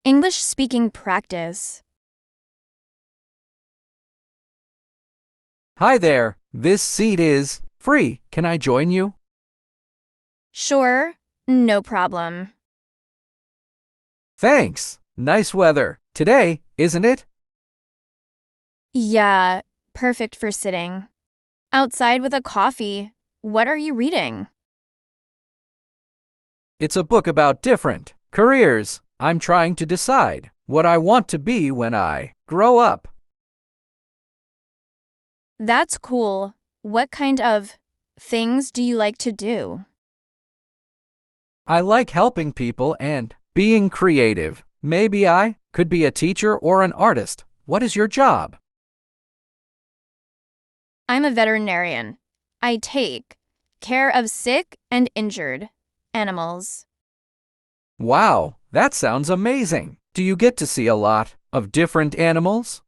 English speaking practice. Hi there, this seat is free. Can I join you? Sure, no problem. Thanks. Nice weather today, isn't it? Yeah, perfect for sitting. Outside with a coffee. What are you reading? It's a book about different careers. I'm trying to decide what I want to be when I grow up. That's cool. What kind of things do you like to do? I like helping people and being creative. Maybe I could be a teacher or an artist. What is your job? I'm a veterinarian. I take care of sick and injured animals. Wow, that sounds amazing. Do you get to see a lot of different animals?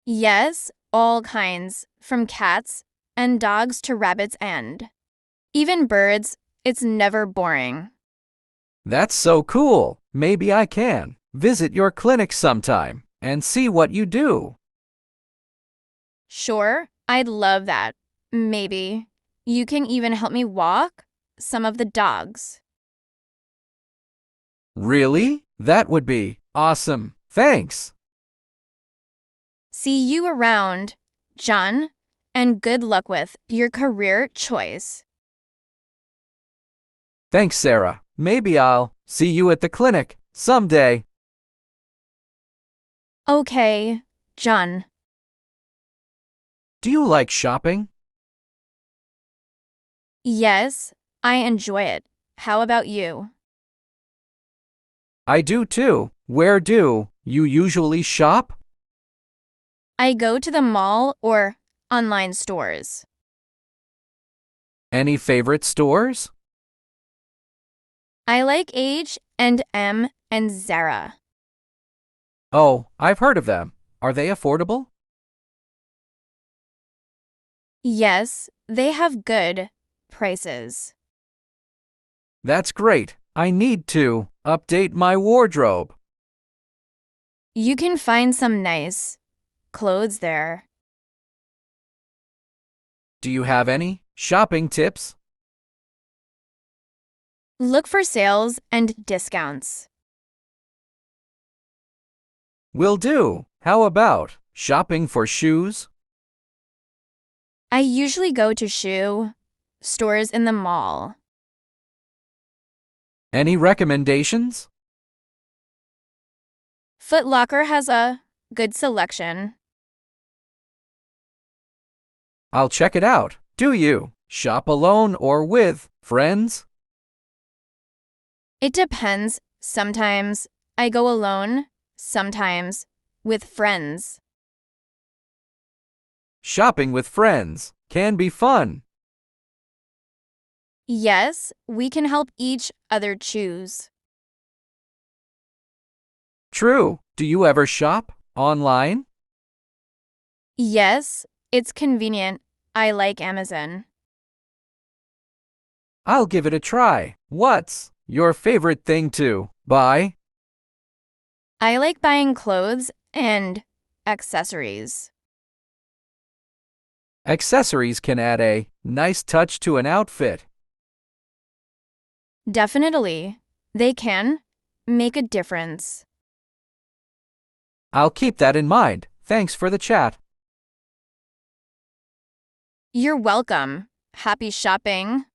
Yes, all kinds, from cats and dogs to rabbits and even birds. It's never boring. That's so cool. Maybe I can visit your clinic sometime and see what you do. Sure, I'd love that. Maybe you can even help me walk some of the dogs. Really? That would be awesome. Thanks. See you around, John, and good luck with your career choice. Thanks, Sarah. Maybe I'll see you at the clinic someday. Okay, John. Do you like shopping? Yes, I enjoy it. How about you? I do too. Where do you usually shop? I go to the mall or online stores. Any favorite stores? I like H&M and Zara. Oh, I've heard of them. Are they affordable? Yes, they have good prices. That's great. I need to update my wardrobe. You can find some nice clothes there. Do you have any shopping tips? Look for sales and discounts. Will do. How about shopping for shoes? I usually go to shoe stores in the mall. Any recommendations? Foot Locker has a good selection. I'll check it out. Do you shop alone or with friends? It depends. Sometimes I go alone, sometimes with friends. Shopping with friends can be fun. Yes, we can help each other choose. True. Do you ever shop online? Yes, it's convenient. I like Amazon. I'll give it a try. What's your favorite thing to buy? I like buying clothes and accessories. Accessories can add a nice touch to an outfit. Definitely, they can make a difference. I'll keep that in mind. Thanks for the chat. You're welcome. Happy shopping.